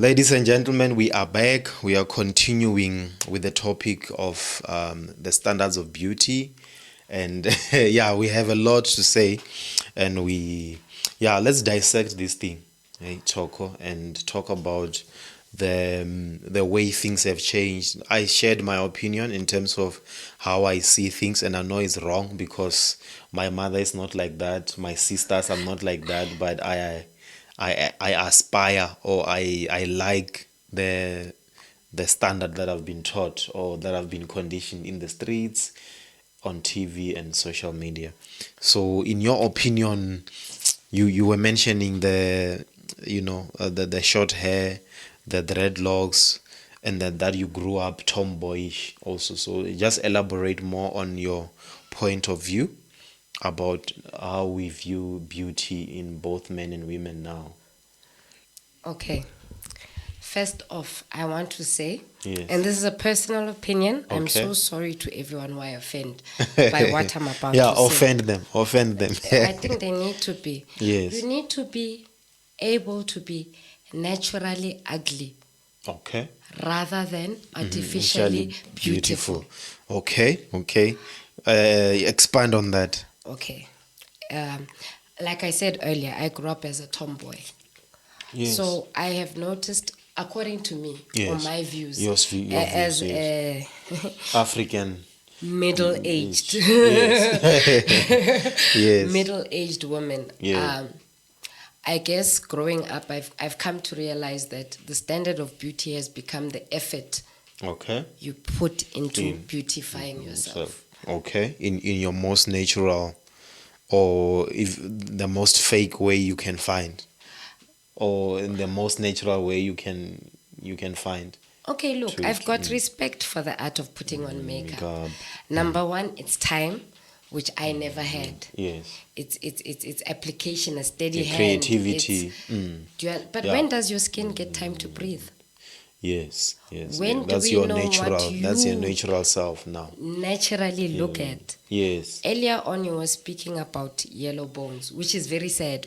Ladies and gentlemen, we are back. We are continuing with the topic of the standards of beauty. And yeah, we have a lot to say. And let's dissect this thing, Choco, and talk about the way things have changed. I shared my opinion in terms of how I see things, and I know it's wrong because my mother is not like that, my sisters are not like that, but I aspire, or I like the standard that I've been taught or that I've been conditioned in the streets, on TV and social media. So in your opinion, you were mentioning the short hair, the dreadlocks, and that you grew up tomboyish also. So just elaborate more on your point of view about how we view beauty in both men and women now. Okay. First off, I want to say, Yes. and this is a personal opinion, I'm Okay. so sorry to everyone who I offend by what I'm about Yeah, to say. offend them. I think they need to be. Yes. You need to be able to be naturally ugly Okay. rather than artificially beautiful. Okay. Expand on that. Okay. Like I said earlier, I grew up as a tomboy. Yes. So I have noticed, according to me, or Yes. my views, Your views, as yes. a African. middle-aged, Yes. Yes. middle-aged woman. Yeah. I guess growing up, I've come to realize that the standard of beauty has become the effort Okay. you put into In- beautifying yourself. Okay. In your most natural, or if the most fake way you can find, or in the most natural way you can find. Okay, look, To- I've got respect for the art of putting on makeup. Makeup. Number one, it's time, which I never had. Yes. It's application, a steady The hand. creativity. But Yeah. when does your skin get time to breathe? Yes. When do That's we your know what natural. That's your you- natural self now. Naturally look at. Yes. Earlier on, you were speaking about yellow bones, which is very sad.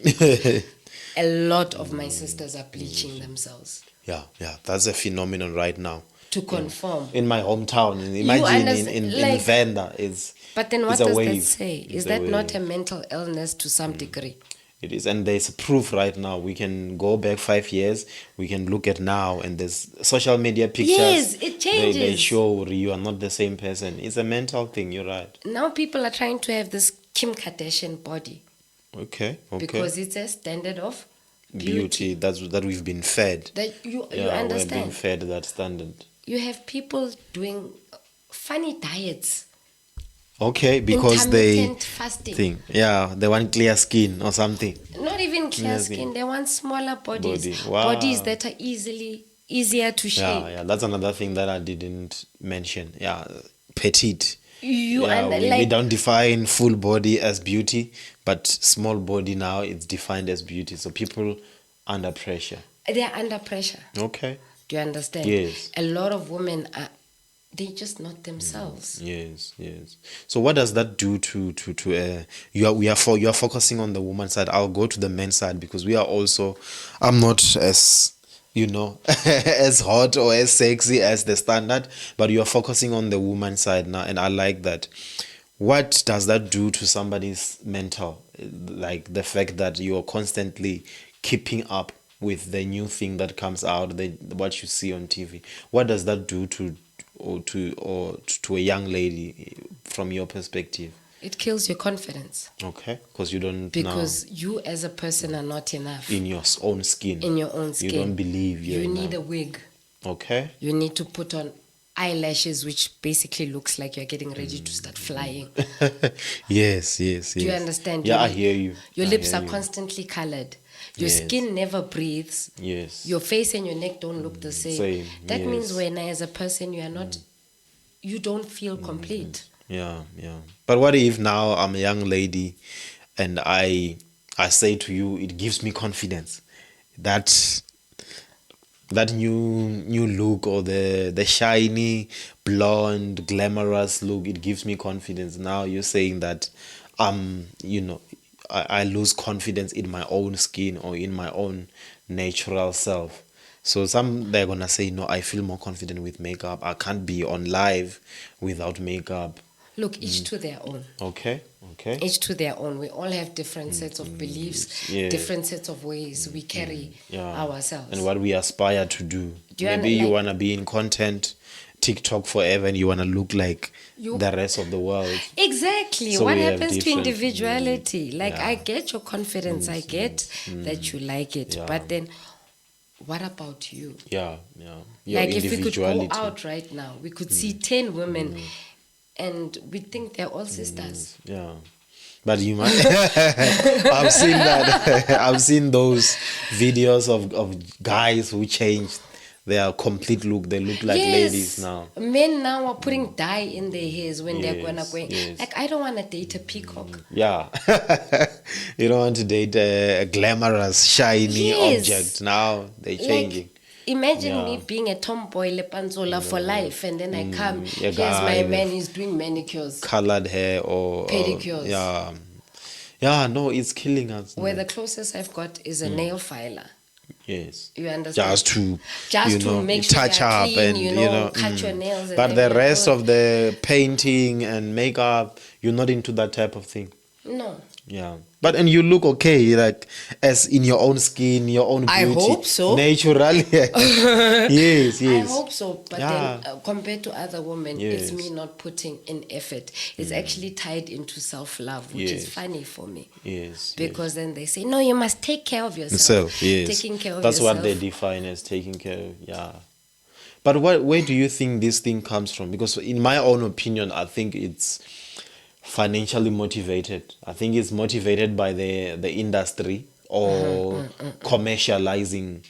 A lot of my sisters are bleaching themselves Yeah. That's a phenomenon right now. to conform. In my hometown, imagine in like- Venda, it's But then what it's a does that wave. say? It's Is a that not wave. a mental illness to some degree? It is, and there's proof right now. We can go back 5 years. We can look at now, and there's social media pictures. Yes, it They changes. show you are not the same person. It's a mental thing. You're right. Now people are trying to have this Kim Kardashian body Okay. because it's a standard of Beauty that we've been fed. that you Yeah, we're being understand. fed that standard. You have people doing funny diets, Okay, because they intermittent fasting. think, yeah, they want clear skin or something. Not even clear Yes, skin. They want smaller bodies. Body. Wow. Bodies that are easier to shape. Yeah, that's another thing that I didn't mention. Yeah, petite. You Yeah, and we don't define full body as beauty, but small body now it's defined as beauty. So people under pressure. they're under pressure. Okay. Do you understand? Yes. A lot of women are they just not themselves. Yes. So what does that do to you are focusing on the woman side. I'll go to the men's side because we are also. I'm not as as hot or as sexy as the standard, but you are focusing on the woman side now, and I like that. What does that do to somebody's mental? Like the fact that you are constantly keeping up with the new thing that comes out, what you see on TV. What does that do to a young lady from your perspective? It kills your confidence Okay, because you don't because you as a person are not enough know in your own skin. in your own skin. You don't believe you're You need enough. a wig. Okay. You need to put on eyelashes, which basically looks like you're getting ready to start flying. Yes. Do you understand? Yeah, Your- I hear you. Your I lips hear are you. constantly colored. Your Yes. skin never breathes. Yes. Your face and your neck don't look the same. Same, That means yes. when as a person you are not, you don't feel complete. Yeah. But what if now I'm a young lady and I say to you, it gives me confidence that new look, or the shiny blonde glamorous look, it gives me confidence. Now you're saying that I lose confidence in my own skin or in my own natural self. So some they're gonna say, no, I feel more confident with makeup. I can't be on live without makeup. Look, each to their own. Okay. Each to their own. We all have different sets of beliefs, Yeah. different sets of ways we carry ourselves. And what we aspire to do. Do you Maybe you like- wanna be in content, TikTok forever, and you wanna look like the rest of the world. Exactly. So what we have happens to different- individuality? Like, yeah. I get your confidence. I get that you like it. Yeah. But then, what about you? Yeah. Your Like, if we could go individuality. out right now, we could see 10 women and we think they're all sisters. Yeah. But you might I've seen that. I've seen those videos of guys who changed their complete look. They look like ladies now. Men now are putting dye in their hairs when they're gonna go. Yes. Like, I don't want to date a peacock. Yeah. You don't want to date a glamorous, shiny Yes. object. Now they're changing. Imagine me being a tomboy lepanzola for life, and then I come, a here's guy my with man, he's doing manicures. Colored hair or Pedicures. Yeah, no, it's killing us. Where the closest I've got is a nail filer. Yes. You understand? Just to make sure touch they're up clean, and cut your nails. And but the everything. rest of the painting and makeup, you're not into that type of thing. No. Yeah. But and you look okay, like as in your own skin, your own beauty. I hope so. Naturally. Yes. I hope so, but Yeah. then compared to other women, Yes. it's me not putting in effort. It's actually tied into self-love, which is Yes. funny for me. Yes. Because then they say, no, you must take care of yourself. Yourself, yes. Taking care of That's yourself. what they define as taking care of, yeah. But where do you think this thing comes from? Because in my own opinion, I think it's financially motivated. I think it's motivated by the industry or commercializing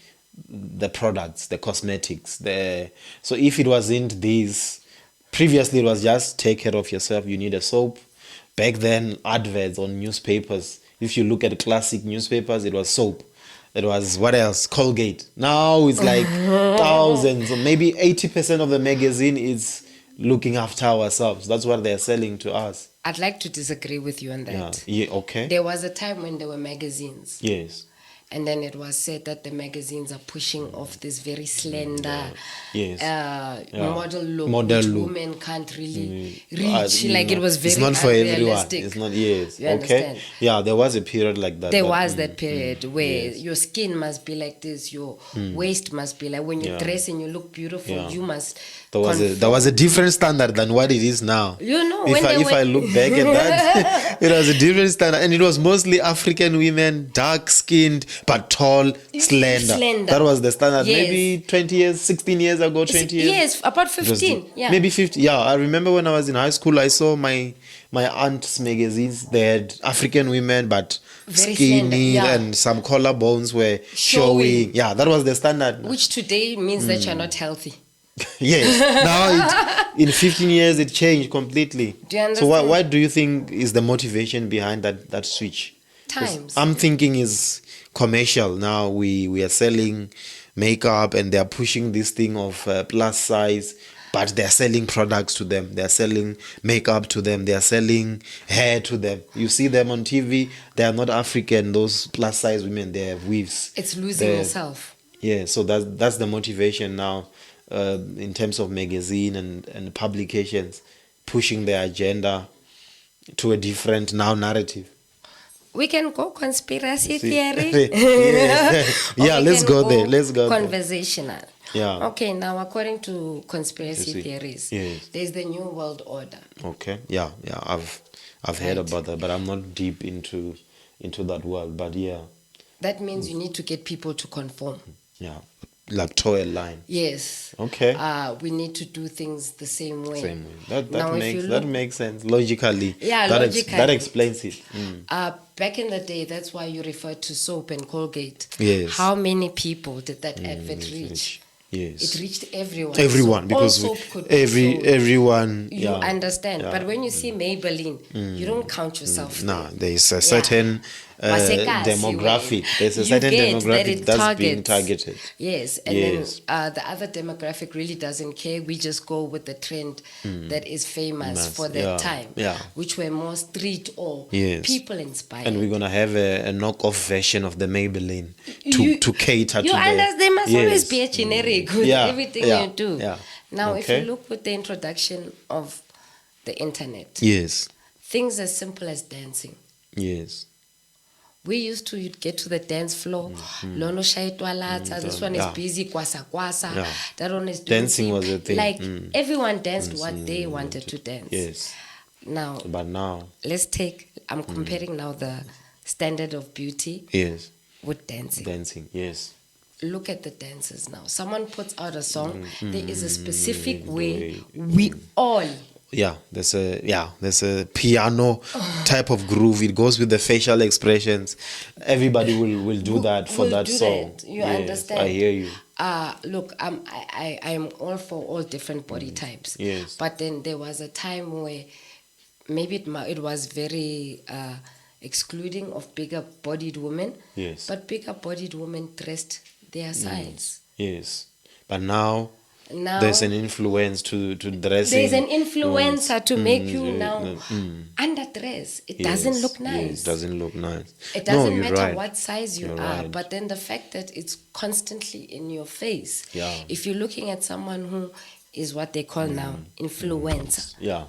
the products, the cosmetics. So if it wasn't these, previously it was just take care of yourself. You need a soap. Back then, adverts on newspapers. If you look at classic newspapers, it was soap. It was what else? Colgate. Now it's like thousands, or maybe 80% of the magazine is looking after ourselves. That's what they're selling to us. I'd like to disagree with you on that. Yeah. Okay. There was a time when there were magazines. Yes. And then it was said that the magazines are pushing off this very slender Yes. model look, Model which look. women can't really reach. You Like, know, it was very it's not for everyone. unrealistic. It's not. Yes. You Okay. understand? Yeah, there was a period like that. There but, was that period where yes. your skin must be like this, your waist must be like, when you Yeah. dress and you look beautiful, Yeah. you must There was a different standard than what it is now. You know, if when they I were- look back at that, it was a different standard, and it was mostly African women, dark skinned but tall, slender. That was the standard. Yes. Maybe 20 years, 16 years ago, 20 years. Yes, about It was 15. Yeah. Maybe 50. Yeah, I remember when I was in high school, I saw my aunt's magazines. They had African women, but Very skinny, slender, yeah. and some collarbones were Showing. showing. Yeah, that was the standard. Which today means that you're not healthy. Yes. Now, in 15 years, it changed completely. Do you So, understand? what do you think is the motivation behind that switch? 'Cause Times. I'm thinking is commercial. Now we are selling makeup and they're pushing this thing of plus size, but they're selling products to them. They're selling makeup to them. They're selling hair to them. You see them on TV. They are not African. Those plus size women, they have weaves. It's losing They're- yourself. Yeah, so that's the motivation now, in terms of magazine and publications, pushing their agenda to a different now narrative. We can go conspiracy See? theory. Yeah, Or yeah, we let's can go there. Let's go there. conversational. Yeah. Okay, now according to conspiracy See. theories, Yes. there's the new world order. Okay. Yeah. I've heard Right. about that, but I'm not deep into that world. But yeah, That means you need to get people to conform. yeah, like toe a line. Yes. Okay. We need to do things the same way. Same way. Now, if you That look- makes sense logically. Yeah, that logically. that explains it. Back in the day, that's why you referred to soap and Colgate. Yes. How many people did that advert reach? Yes. It reached everyone. Everyone, So because all soap could be soap. everyone. You yeah. understand. Yeah. But when you see Maybelline, you don't count yourself. Nah, there. there is a certain Wasekazi demographic. wena. There's a You certain get that demographic it that's being targets. targeted. Yes, and Yes. then the other demographic really doesn't care. We just go with the trend that is famous for that Yeah, time, yeah. which were more street or Yes. people inspired. And we're gonna have a knockoff version of the Maybelline You- to cater to you the. understand, there must always Yes. be a generic with Yeah, everything yeah, you do. yeah. Now, if Okay. you look with the introduction of the internet, Yes. things as simple as dancing. Yes. We used to, you'd get to the dance floor, Lono shaitwalata, this one is yeah. busy, kwasa kwasa, Yeah. that one is doing Dancing deep. was a thing. Like, everyone danced what they wanted to dance. Yes. Now, But now, I'm comparing now the standard of beauty yes, with dancing. dancing. Yes. Look at the dancers now. Someone puts out a song, there is a specific way we all There's a piano type of groove. It goes with the facial expressions. Everybody will do that for will that do song. that. You Yes, understand? I hear you. Look, I am all for all different body types. Yes. But then there was a time where maybe it was very excluding of bigger bodied women. Yes. But bigger bodied women dressed their size. Yes. But now Now there's an influence to dressing. there's an influencer to make you now underdress. It doesn't look nice. Yes, it doesn't look nice. It doesn't you're matter right. what size you You're are, right. but then the fact that it's constantly in your face. Yeah. If you're looking at someone who is what they call now influencer. Yeah.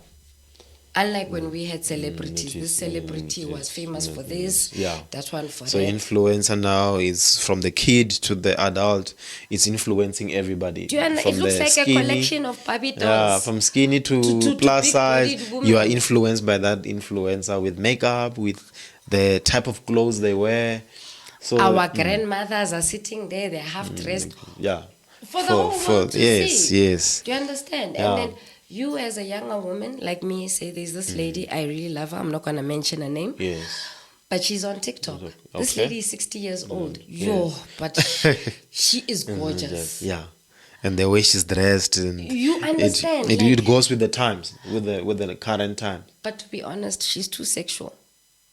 Unlike when we had celebrities, this celebrity was famous for this, Yeah. that one for So that. influencer now is from the kid to the adult. It's influencing everybody. Do you understand? It From looks the like skinny, a collection of Barbie dolls. Yeah, from skinny to plus big-bodied size, women. you are influenced by that influencer with makeup, with the type of clothes they wear. So Our grandmothers are sitting there, they're half dressed. yeah, For the whole world to yes, see. yes, Do you understand? Yeah. And then you as a younger woman like me say there's this lady, I really love her, I'm not going to mention her name, yes. but she's on TikTok. This Okay. lady is 60 years old. But she is gorgeous. Yeah, and the way she's dressed, and You understand, it goes with the times, with the current time. But to be honest, she's too sexual.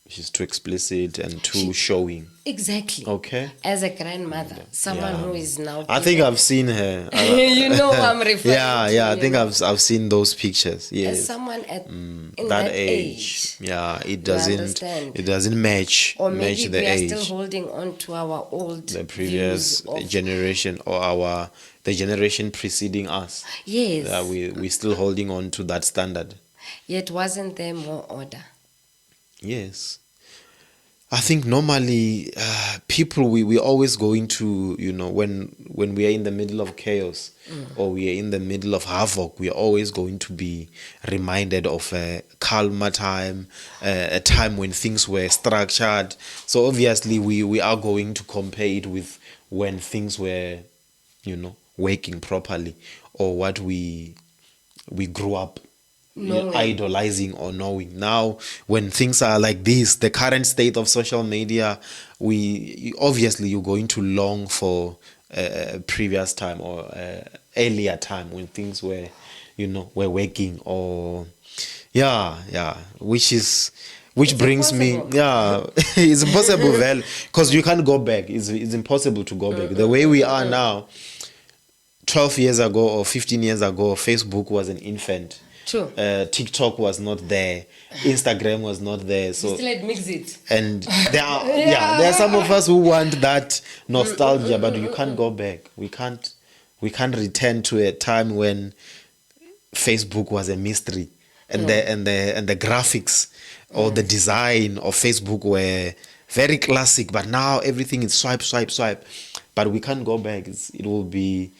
She's too explicit and too showing. Exactly. Okay. As a grandmother, someone who is now... I think I've seen her. you know who I'm referring to. Yeah. I you think know. I've seen those pictures. Yes. As someone in that age. Yeah, it doesn't understand? match Or maybe the we are age. still holding on to our old The previous views of- generation or the generation preceding us. Yes. We're still holding on to that standard. Yet wasn't there more order? Yes. I think normally people we always go into, when we are in the middle of chaos or we are in the middle of havoc, we are always going to be reminded of a calmer time, a time when things were structured. So obviously we are going to compare it with when things were, working properly, or what we grew up idolizing or knowing. Now when things are like this, the current state of social media, you're going to long for a previous time or earlier time when things were working, or which brings me it's impossible, because you can't go back. It's impossible to go back. The way we are now, 12 years ago or 15 years ago, Facebook was an infant. True. TikTok was not there. Instagram was not there. So You still had mix it. and there are some of us who want that nostalgia, but you can't go back. We can't return to a time when Facebook was a mystery, and the graphics or the design of Facebook were very classic. But now everything is swipe. But we can't go back. It will be.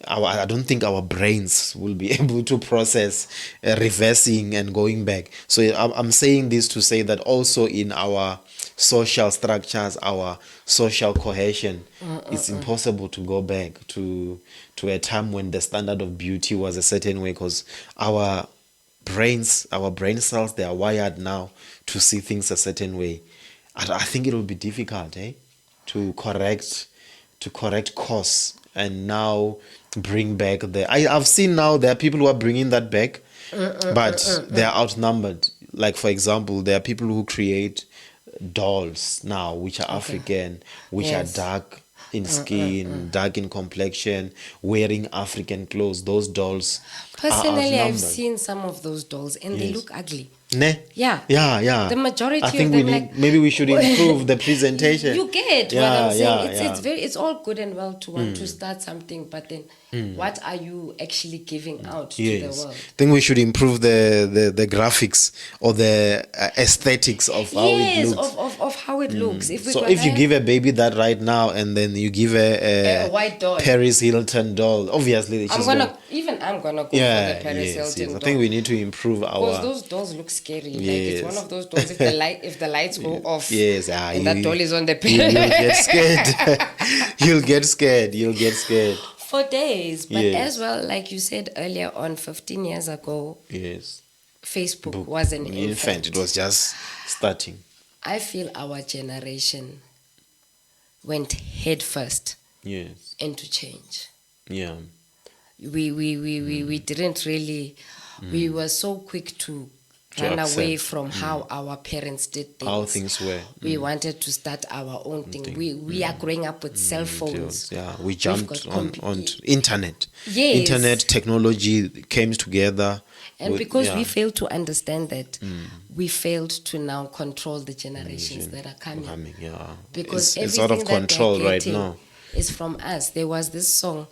I don't think our brains will be able to process reversing and going back. So I'm saying this to say that also in our social structures, our social cohesion, it's impossible to go back to a time when the standard of beauty was a certain way, because our brain cells, they are wired now to see things a certain way. I think it will be difficult, to correct course and now bring back I've seen now there are people who are bringing that back, but they are outnumbered. Like, for example, there are people who create dolls now, which are African, which Yes. are dark in skin, dark in complexion, wearing African clothes. Those dolls are Personally, I've outnumbered. seen some of those dolls and they Yes. look ugly. Ne? Yeah. Yeah. The majority I think of we them, need, like, maybe we should improve the presentation. You get Yeah, what I'm saying. yeah, It's all good and well to want to start something, but then what are you actually giving out to the Yes. world? I think we should improve the graphics or the aesthetics of how it Yes, looks. of how it looks. If we So gonna if you have give a baby that right now and then you give a white doll, Paris Hilton doll, obviously I'm she's gonna go yeah, for the Paris yes. Hilton I doll. think we need to improve Because our those dolls look scary. Like, it's one Yes. of those dolls. If the lights go off, yes, and that doll is on the you'll get scared. You'll get scared. You'll get scared. for days. But Yes. as well, like you said earlier on, 15 years ago, Yes. Facebook was an infant. It was just starting. I feel our generation went head first Yes. into change. Yeah. We didn't really. We were so quick to run away accept. from how our parents did things. How things were. We wanted to start our own thing. We are growing up with cell phones. Yeah, we We've jumped got on internet. Yes. Internet technology came together. And with- because yeah. we failed to understand that, we failed to now control the generations that are coming. Yeah. Because it's out of everything that control they're right getting now. is from us. There was this song.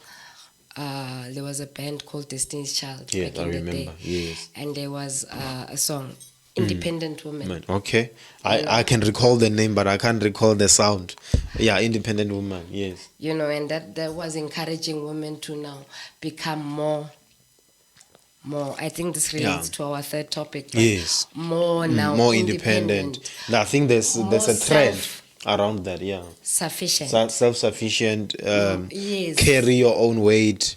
There was a band called Destiny's Child Yes, back I in the remember. day, Yes. and there was a song, Independent Woman. Man, okay. I can recall the name, but I can't recall the sound. Yeah, independent woman. Yes. You know, and that was encouraging women to now become more. I think this relates to our third topic. But Yes. more now, More independent. I think there's a More trend around that. Yeah. sufficient. Self-sufficient. Yes. Carry your own weight,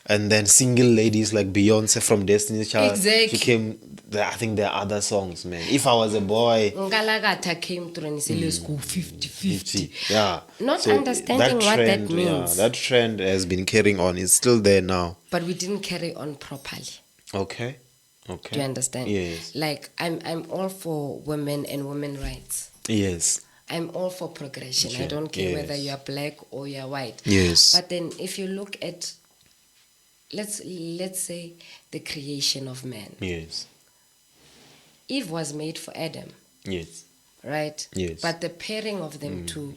and then single ladies like Beyonce from Destiny's Child Exactly. became. I think there are other songs, man. If I was a boy. Ngalagata came through and said, let's go 50-50. Yeah. Not understanding what that trend, means. Yeah, that trend has been carrying on. It's still there now. But we didn't carry on properly. Okay. Do you understand? Yes. Like, I'm all for women and women rights. Yes. I'm all for progression. I Yeah, don't care whether yes. you're black or you're white. Yes. But then if you look at, let's say, the creation of man. Yes. Eve was made for Adam, Yes. right? Yes. But the pairing of them two,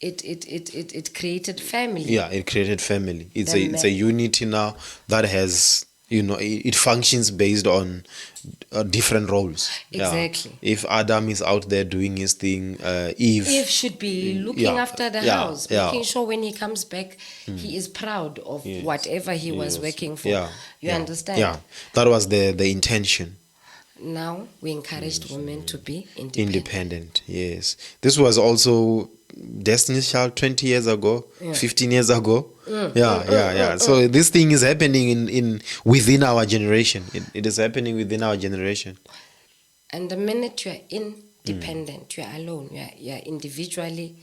it created family. Yeah, it created family. It's The a unity now that has, it functions based on different roles. Yeah. Exactly. If Adam is out there doing his thing, Eve Should be looking Yeah, after the yeah, house, yeah. making sure when he comes back, he is proud of Yes, whatever he was yes, working for. yeah, You yeah, understand? Yeah, that was the intention. Now we encouraged women to be independent. Independent, yes. This was also Destiny's Child 20 years ago, 15 years ago. Yeah. So this thing is happening in within our generation. It is happening within our generation. And the minute you are independent, you are alone, you are individually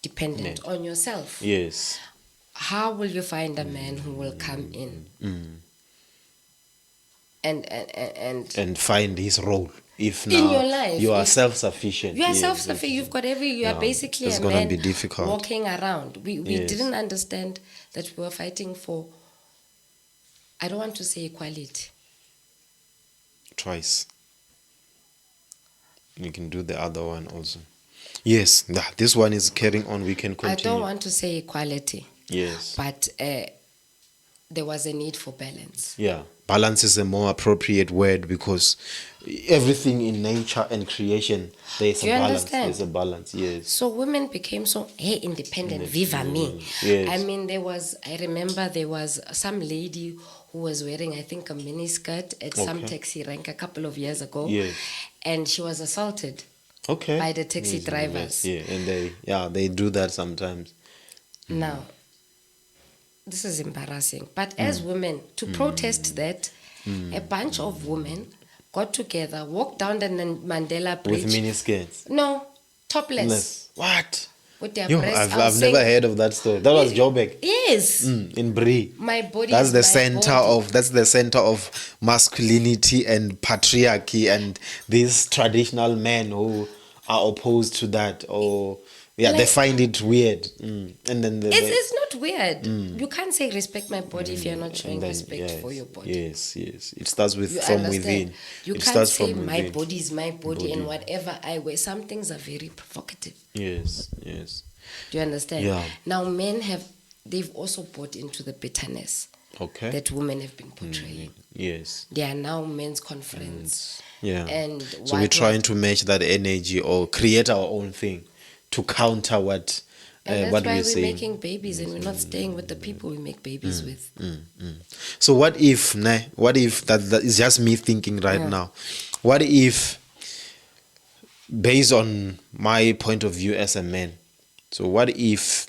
dependent on yourself. Yes. How will you find a man who will come in And find his role. If In now your life, you are if- self-sufficient. You are Yes, self-sufficient. You've got you are basically it's a gonna man be difficult. walking around. We Yes. didn't understand that we were fighting for, I don't want to say equality. Twice. You can do the other one also. Yes, this one is carrying on. We can I continue. don't want to say equality, Yes. but there was a need for balance. Yeah. Balance is a more appropriate word because everything in nature and creation, there's a Do you balance. understand? There's a balance, yes. So women became so independent, viva me. Yes. I mean, I remember there was some lady who was wearing, I think, a mini skirt at some Okay. taxi rank a couple of years ago. Yes. And she was assaulted Okay. by the taxi drivers. Yes, yeah, and they do that sometimes. Now, this is embarrassing. But as women, to protest that, a bunch of women got together, walked down the Mandela Bridge. With mini skirts. No, topless. What? with their Yo, breasts. I've never heard of that story. That was Joburg. Yes. In Brie. My body That's is the my center body. that's the center of masculinity and patriarchy and these traditional men who are opposed to that, or they Like, find it weird. And then it's not weird. You can't say respect my body if you're not showing then, respect for your body. Yes. It starts with You from understand? within. You It can't starts say from my within. body is my body and whatever I wear. Some things are very provocative. Yes. Do you understand? Yeah. Now they've also bought into the bitterness Okay. that women have been portraying. Yes. They are now men's conference. Yeah. And So we're trying to match that energy or create our own thing to counter what and that's what why we're we're saying. making babies and we're not staying with the people we make babies with. So what if that is just me thinking right now? What if, based on my point of view as a man, so what if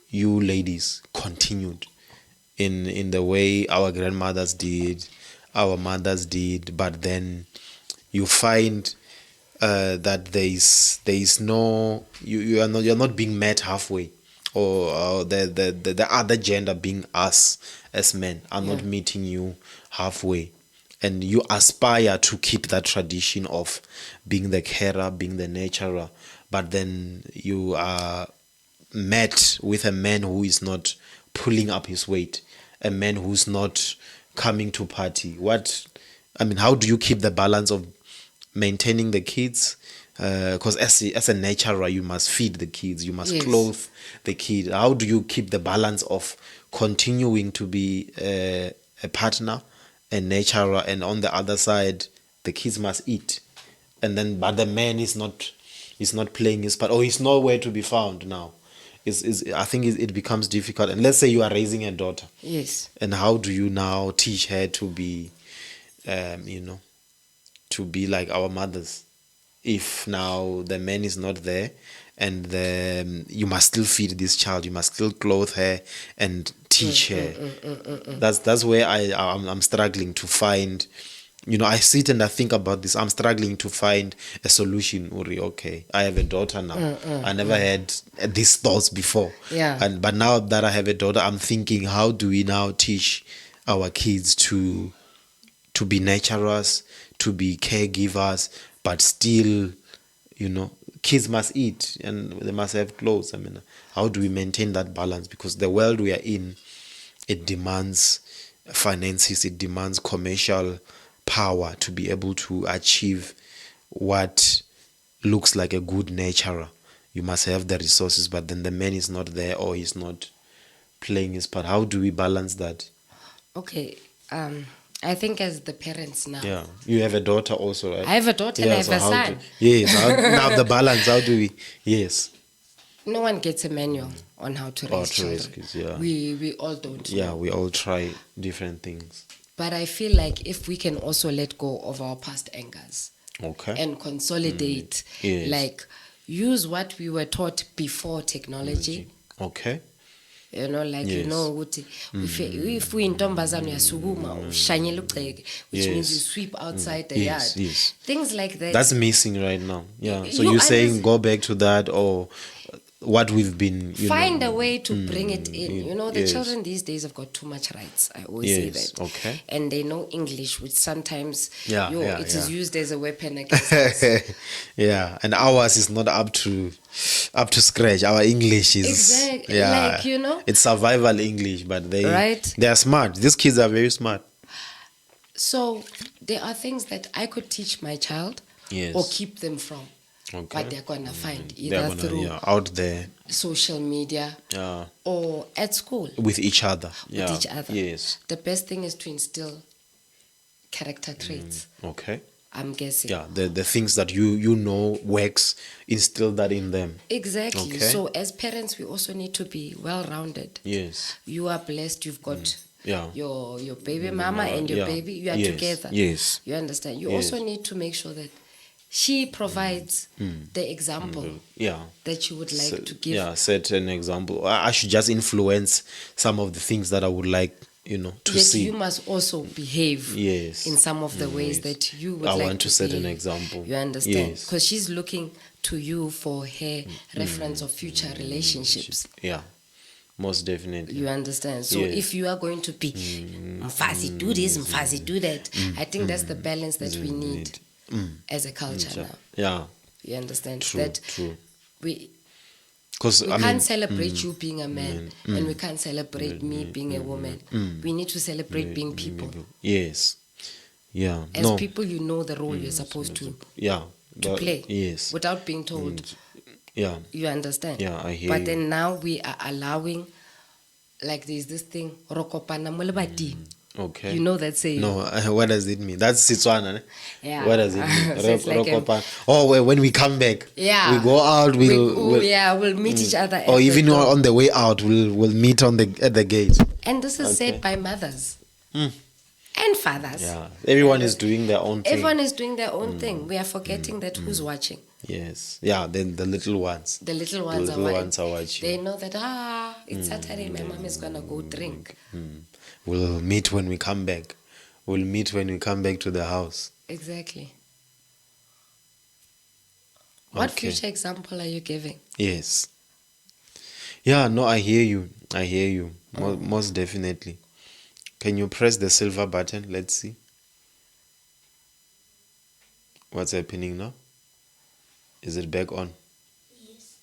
you ladies continued in the way our grandmothers did, our mothers did, but then you find that there is no, you're not being met halfway, or the other gender, being us as men, are not meeting you halfway, and you aspire to keep that tradition of being the carer, being the nurturer, but then you are met with a man who is not pulling up his weight, a man who's not coming to party. How do you keep the balance of maintaining the kids? Because as a nurturer, you must feed the kids, you must clothe the kid. How do you keep the balance of continuing to be a partner, a nurturer, and on the other side, the kids must eat, and then but the man is not playing his part, or he's nowhere to be found now? I think it becomes difficult. And let's say you are raising a daughter. Yes. And how do you now teach her to be, to be like our mothers, if now the man is not there, and you must still feed this child, you must still clothe her and teach her. That's where I'm struggling to find. I sit and I think about this. I'm struggling to find a solution, Uri. Okay, I have a daughter now. I never had these thoughts before. Yeah. But now that I have a daughter, I'm thinking, how do we now teach our kids to be nurturers, to be caregivers, but still, kids must eat and they must have clothes. How do we maintain that balance? Because the world we are in, it demands finances, it demands commercial power to be able to achieve what looks like a good nurturer. You must have the resources, but then the man is not there, or he's not playing his part. How do we balance that? Okay. I think as the parents now. Yeah. You have a daughter also, right? I have a daughter and I have a son. Now the balance, how do we? Yes. No one gets a manual on how to raise children. Kids, yeah. We all don't know. Yeah, we all try different things. But I feel like if we can also let go of our past angers, okay, and consolidate, Yes. like use what we were taught before technology. Okay. Yes. Ukuthi if we intombazana uyasukuma ushanyela ugceke, which means you sweep outside the yard. Yes. Things like that. That's missing right now. Yeah. So You you're saying go back to that, or what we've been find a way to bring it in. The Yes. children these days have got too much rights. I always say that. Okay. And they know English, which sometimes it is used as a weapon against us. Yeah, and ours is not up to scratch. Our English is exactly it's survival English, but they are smart. These kids are very smart. So there are things that I could teach my child, or keep them from. Okay. But they're gonna find either through out there, social media, or at school with each other. With each other. Yes. The best thing is to instill character traits. Okay. I'm guessing. Yeah, the things that you know works, instill that in them. Exactly. Okay. So as parents, we also need to be well-rounded. Yes. You are blessed. You've got your baby mama and your baby. You are together. Yes. You understand. You also need to make sure that she provides the example that you would like to give. Yeah, set an example. I should just influence some of the things that I would like, to see. You must also behave in some of the ways that you would like want to set behave. an example. You understand? Yes. Because she's looking to you for her reference of future relationships. Yeah, most definitely. You understand? So Yes. if you are going to be Mfazi do this, Mfazi do that, I think that's the balance that we need as a culture now. Yeah, You understand? true, That true. we Because can't celebrate you being a man and we can't celebrate me being a woman. We need to celebrate being people. Yes. Yeah. As people, you know the role you're supposed to play. Yes. Without being told. Yeah. You understand? Yeah, I hear But you. then now we are allowing, like there's this thing, rokopana molebati. Okay. You know that saying? No, what does it mean? That's Setswana, ne? Yeah. What does it mean? So it's like when we come back, yeah, we go out. We'll meet each other. Or at even the door. on the way out, we'll meet at the gate. And this is said by mothers and fathers. Yeah, everyone is doing their own thing. Everyone is doing their own thing. We are forgetting that who's watching. Yes. Yeah. Then the little ones. The little ones, are watching. They know that it's Saturday. My mom is gonna go drink. We'll meet when we come back. We'll meet when we come back to the house. Exactly. What Okay. future example are you giving? Yes. Yeah, no, I hear you. I hear you. Most definitely. Can you press the silver button? Let's see. What's happening now? Is it back on? Yes.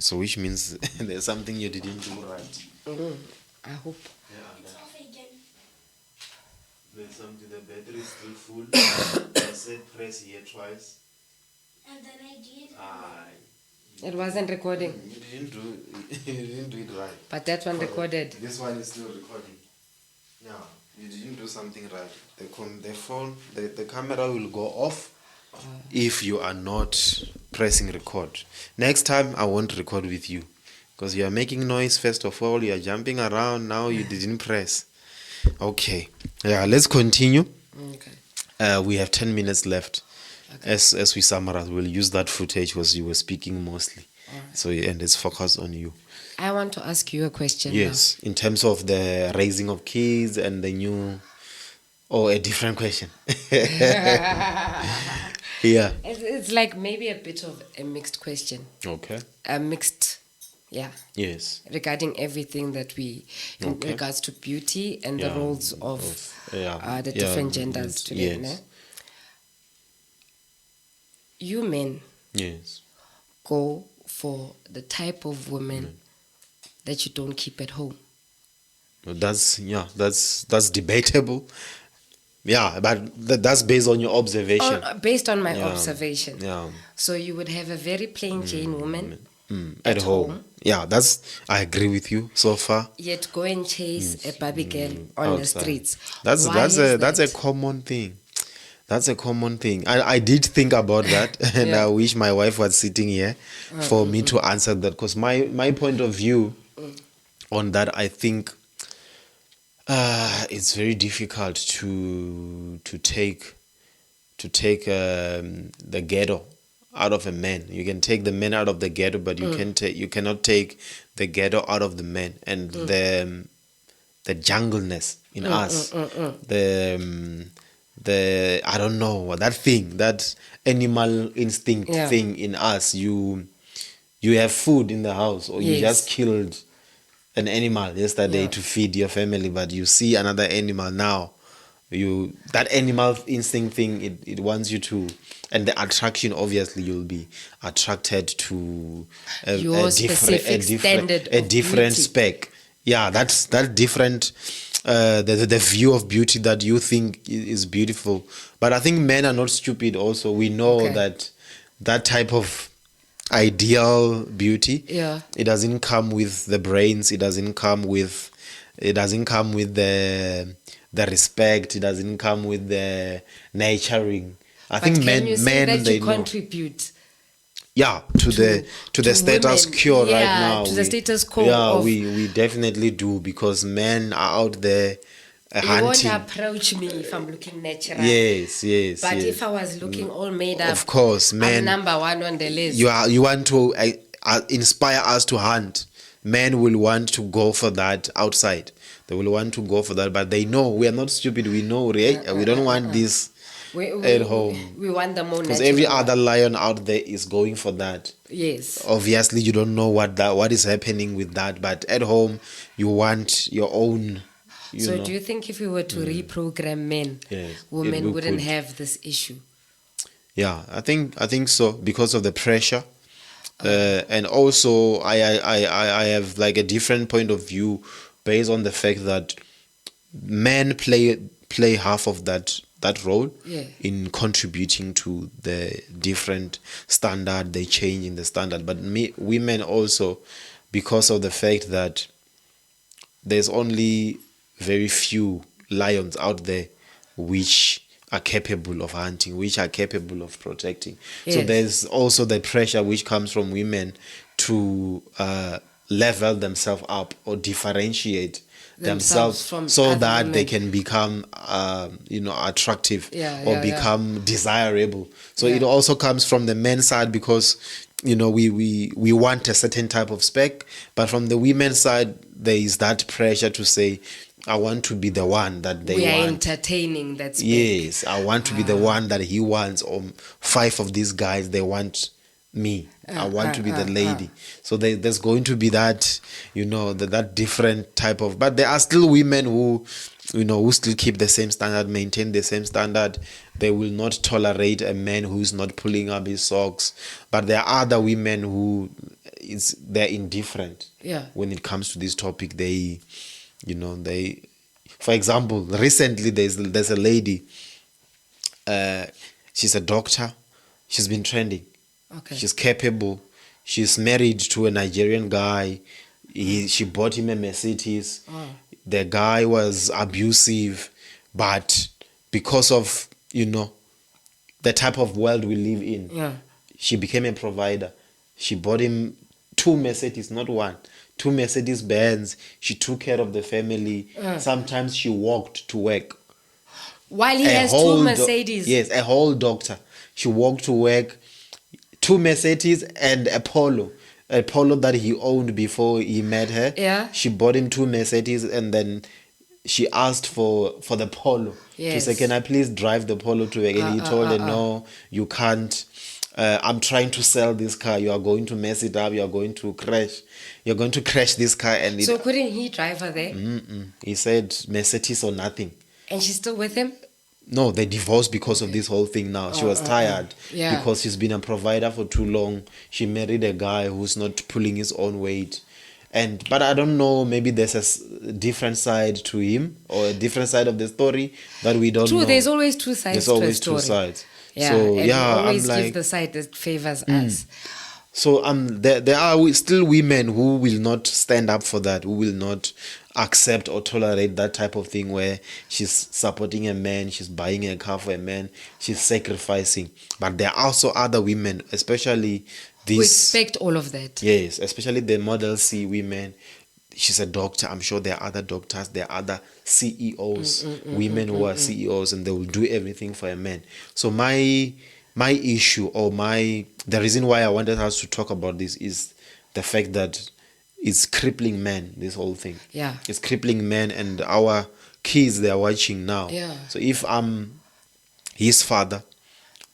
So which means there's something you didn't do right. I hope. It's off again. There's something, the battery is still full. I said press here twice. And then I did. It wasn't recording, You didn't do it right. but that one recorded. This one is still recording. Yeah, you didn't do something right. The phone, the camera will go off if you are not pressing record. Next time, I won't record with you because you are making noise. First of all, you are jumping around. Now you didn't press. Okay. Yeah, let's continue. Okay. We have 10 minutes left. Okay. As we summarize, we'll use that footage because you were speaking mostly. Alright. So, and let's focus on you. I want to ask you a question. Yes, in terms of the raising of kids and the new, or a different question. Yeah. It's like maybe a bit of a mixed question. Okay. A mixed, Yes. regarding everything that we, in Okay. regards to beauty and the Yeah, roles of the different genders today. Yes. Ne? You men Yes. go for the type of women that you don't keep at home. That's debatable. Yeah, but that's based on your observation. Based on my Yeah. observation. Yeah. So you would have a very plain Jane woman At home. Yeah, I agree with you so far. yet go and chase a Barbie girl on the Outside. streets. That's Why that's is a that's a that? common thing. That's a common thing. I did think about that, and Yeah. I wish my wife was sitting here for me to answer that. Because my point of view on that, I think it's very difficult to take the ghetto out of a man. You can take the man out of the ghetto, but you cannot take the ghetto out of the man and the jungleness in us. The I don't know, that thing, that animal instinct thing in us. You have food in the house, or you Yes. just killed an animal yesterday to feed your family, but you see another animal now. That animal instinct thing, it wants you to, and the attraction, obviously you'll be attracted to Your specific standard of different beauty. spec. Yeah, that's that different. The view of beauty that you think is beautiful, but I think men are not stupid. Also, we know Okay. that type of ideal beauty, it doesn't come with the brains. It doesn't come with the respect. It doesn't come with the nurturing. I think Can you say that they you know. contribute? Yeah, to the status women. quo right Yeah, now. to the status quo Yeah, of- we definitely do, because men are out there You won't hunting. approach me if I'm looking natural. Yes. But yes. if I was looking all made up, Of course, I'm men. number one on the list. You want to inspire us to hunt. Men will want to go for that outside. They will want to go for that, but they know we are not stupid. We know, right? We don't want this at home. We want the more Because natural every one. other lion out there is going for that. Yes. Obviously, you don't know what is happening with that, but at home, you want your own. So do you think if we were to reprogram men, Yes, women we wouldn't could. have this issue? Yeah, I think so because of the pressure, and also I have like a different point of view based on the fact that men play half of that role Yeah. in contributing to the different standard, they change in the standard, but women also, because of the fact that there's only very few lions out there which are capable of hunting, which are capable of protecting. So Yes. there's also the pressure which comes from women to level themselves up or differentiate Themselves themselves from so other that they women. can become attractive Yeah, or yeah, yeah. become desirable. So Yeah. it also comes from the men's side because we want a certain type of spec, but from the women's side there is that pressure to say, I want to be the one that they We are want. entertaining that spec. Yes, I want to be the one that he wants, or 5 of these guys they want me. I want to be the lady. So there's going to be that, that different type of. But there are still women who still keep the same standard, maintain the same standard. They will not tolerate a man who's not pulling up his socks. But there are other women who they're indifferent. Yeah. When it comes to this topic, they, for example, recently there's a lady. She's a doctor. She's been trending. Okay. She's capable. She's married to a Nigerian guy. She bought him a Mercedes. The guy was abusive, but because of the type of world we live in, Yeah. she became a provider. She bought him 2 Mercedes, not one. 2 Mercedes Benz. She took care of the family. Sometimes she walked to work. While he has 2 Mercedes. Yes, a whole doctor. She walked to work. 2 Mercedes and a Polo that he owned before he met her. Yeah. She bought him 2 Mercedes and then she asked for the Polo. Yes. To say, can I please drive the Polo to work? And he told her, no, you can't. I'm trying to sell this car. You are going to mess it up. You are going to crash. You're going to crash this car. And So couldn't he drive her there? he said Mercedes or nothing. And she's still with him? No, they divorced because of this whole thing now. She was tired Yeah. because she's been a provider for too long. She married a guy who's not pulling his own weight. But I don't know, maybe there's a different side to him or a different side of the story that we don't know. True, there's always 2 sides There's to a always story. 2 sides. Yeah, So and yeah, we always I'm give like, the side that favors us. so there are still women who will not stand up for that, who will not accept or tolerate that type of thing where she's supporting a man, she's buying a car for a man, she's sacrificing. But there are also other women, especially We these. expect all of that. Yes, especially the Model C women. She's a doctor. I'm sure there are other doctors, there are other CEOs, women who are CEOs, and they will do everything for a man. So my issue or the reason why I wanted us to talk about this is the fact that it's crippling men, this whole thing. Yeah. It's crippling men, and our kids, they are watching now. Yeah. So if I'm his father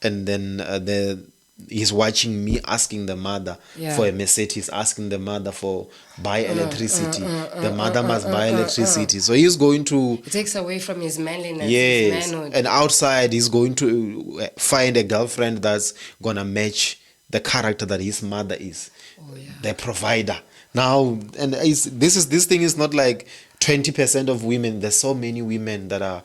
and then he's watching me asking the mother for a Mercedes, asking the mother for buy electricity, the mother must buy electricity. So he's going to, It takes away from his manliness, yes, his manhood. and outside he's going to find a girlfriend that's gonna match the character that his mother is, the provider. Now, and this thing is not like 20% of women. There's so many women that are,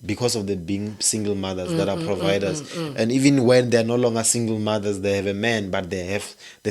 because of the being single mothers, that are providers, and even when they're no longer single mothers, they have a man, but they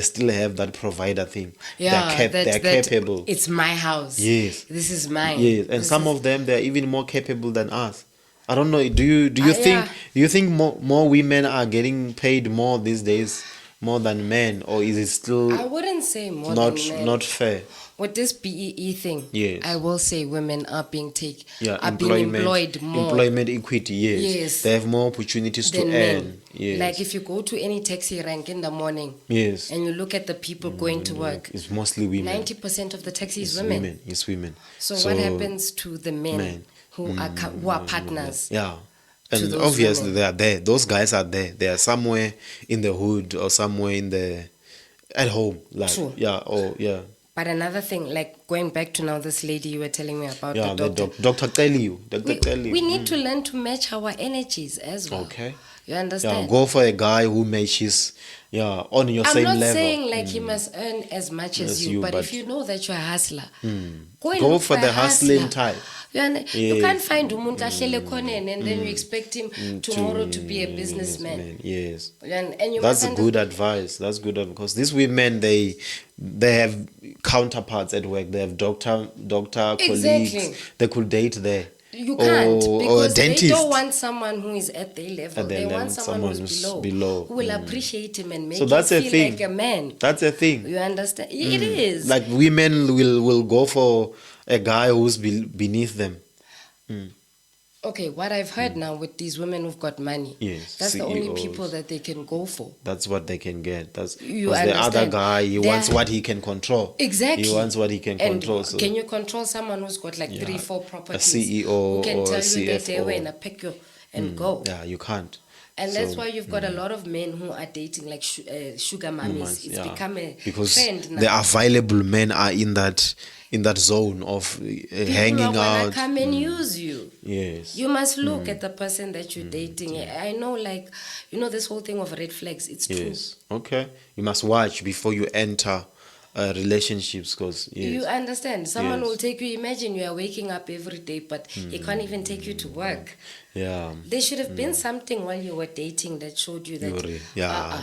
still have that provider thing. Yeah, they're capable. It's my house. Yes. This is mine. Yes, and some of them, they're even more capable than us. I don't know. Do you think more women are getting paid more these days, more than men, or is it still I wouldn't say more than men. not fair? With this BEE thing, Yes. I will say women are being being Employment, employed more. employment equity. Yes. They have more opportunities to than earn. men. Yes, Like if you go to any taxi rank in the morning yes, and you look at the people going to work, it's mostly women. 90% of the taxi is It's women. It's women. So what happens to the men, who are partners? Yeah, And those obviously women. they are there. Those guys are there. They are somewhere in the hood or somewhere at home. Like True. yeah. But another thing, like going back to now this lady you were telling me about, Yeah, the the doctor. doctor tell you. Doctor We, tell you. we need to learn to match our energies as well. Okay. You Yeah, understand? go for a guy who matches on your I'm same not level. saying like he must earn as much as As you, you, but if but- you know that you're a hustler, go and Go look for for the a hustling hustler. type. You can't Yes. find umuntu ahlele khoneni and then you expect him tomorrow to be a businessman. Yes. And you That's must good advice. That's good advice because these women they have counterparts at work. They have doctor Exactly. colleagues. They could date there. You can't or a because they dentist. don't want someone who is at their level. At their They level, want someone who's someone below, who's below. who will appreciate him and make So that's him a feel thing. like a man. That's a thing. You understand? It is. Like women will go for a guy who's beneath them. Okay, what I've heard now with these women who've got money, Yes, that's the only CEOs. people that they can go for. That's what they can get. That's You because the other understand? guy he They wants are- what he can control. Exactly. He wants what he can And control. So can you control someone who's got like 3-4 properties? CEO who can or tell a you that they CFO. were in a pick you and go. yeah, you can't. And that's So, why you've got a lot of men who are dating like sugar mummies. It's yeah. become a because trend now. the available men are in that zone of People hanging are gonna out. come and use you. Yes. You must look at the person that you're dating. I know, like, this whole thing of red flags. It's true. Yes. Okay. You must watch before you enter relationships because You understand? Someone Yes. will take you. Imagine you are waking up every day, but he can't even take you to work. yeah. There should have been something while you were dating that showed you that.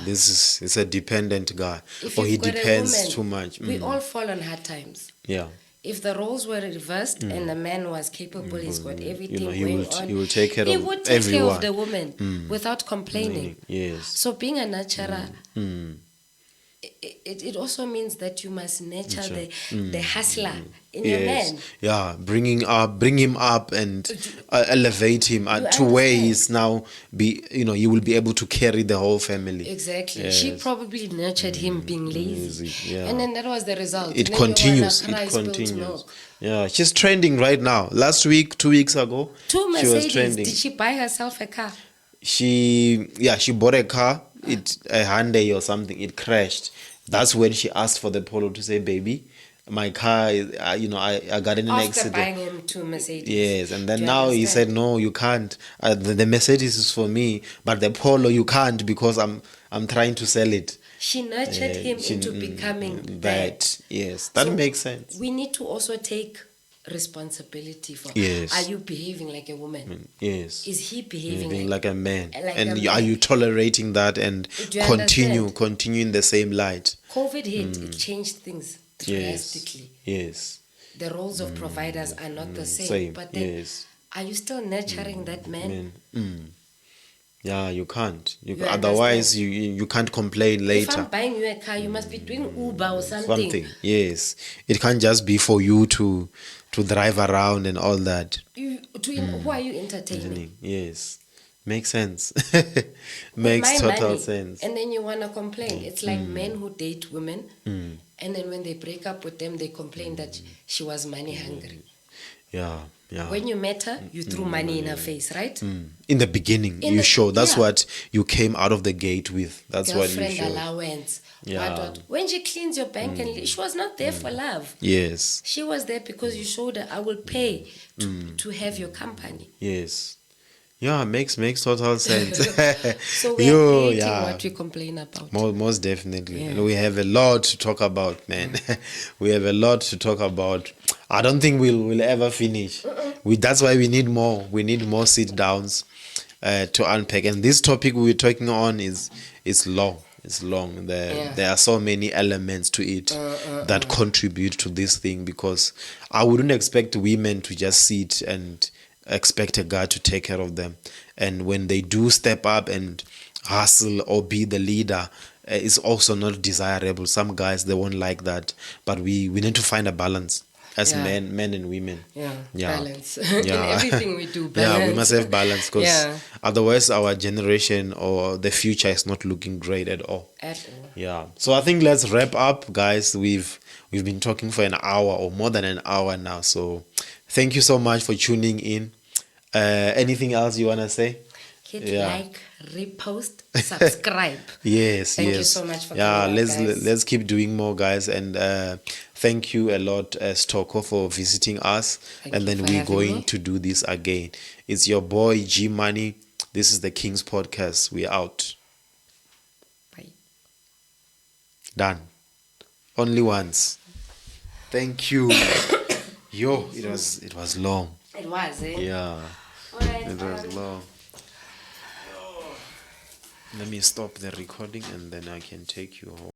It's a dependent guy, If or he you've got a depends woman, too much. We all fall on hard times. Yeah. If the roles were reversed and the man was capable, he's got everything he going will on. he will take care he of would take everyone. care of the woman without complaining. Yes. So being a nurturer, it also means that you must nurture the hustler in your man. Yeah, bring him up and elevate him to where understand? he's now he will be able to carry the whole family. Exactly. Yes. She probably nurtured him being lazy. Yeah. And then that was the result. It And then you wanna continues. cry It spilled continues. milk. Yeah, she's trending right now. Last week, 2 weeks ago, 2 she was Mercedes. trending. Did she buy herself a car? She bought a car, a Hyundai or something. It crashed. That's when she asked for the Polo to say, "Baby, my car, I got in an After accident." buying him 2 Mercedes. Yes, and then Do you now he understand? said, "No, you can't. The Mercedes is for me, but the Polo you can't because I'm trying to sell it." She nurtured him into becoming that. Yes, that So makes sense. We need to also take responsibility for. Yes. Are you behaving like a woman? Yes. Is he behaving Being like a man, like and a are man? you tolerating that and Do you continue in the same light? COVID hit, it changed things Yes. drastically. Yes. The roles of providers are not the same. Same. But then, Yes. are you still nurturing that man? Yeah, you can't. You Otherwise, you can't complain If later. I'm buying you a car, you must be doing Uber or something. Something. Yes. It can't just be for you to drive around and all that. Who are you entertaining? Yes. Makes sense. With Makes my total money. sense. And then you want to complain. It's like men who date women, and then when they break up with them, they complain that she was money hungry. Yeah. Yeah. When you met her, you threw money in her face, right? In the beginning, In you the- show. That's yeah. what you came out of the gate with. That's what you Girlfriend show. allowance. Yeah. What. When she cleans your bank and she was not there for love. Yes. She was there because you showed her, I will pay to have your company. Yes. Yeah, makes total sense. So we are creating yeah. what we complain about. Most definitely. Yeah. And we have a lot to talk about, man. We have a lot to talk about. I don't think we'll ever finish. That's why we need more. We need more sit downs to unpack. And this topic we're talking on is long. It's long. There are so many elements to it that contribute to this thing, because I wouldn't expect women to just sit and expect a guy to take care of them. And when they do step up and hustle or be the leader, it's also not desirable. Some guys, they won't like that. But we need to find a balance as men and women. Yeah, Yeah. balance. Yeah. In everything we do, balance. Yeah, we must have balance, because Yeah. otherwise our generation or the future is not looking great at all. At all. Yeah. So I think let's wrap up, guys. We've been talking for an hour or more than an hour now. So thank you so much for tuning in. Anything else you wanna say? hit Yeah. like, repost, subscribe. Yes, Thank yes. you so much for yeah, coming on, guys. let's keep doing more, guys, and thank you a lot, Stoko, for visiting us. Thank and you then for we're having going me. to do this again. It's your boy G Money. This is the King's Podcast. We're out. Bye. Done. Only once. Thank you. Yo, it was long. It was, eh? Yeah, All right. it was long. Let me stop the recording and then I can take you home.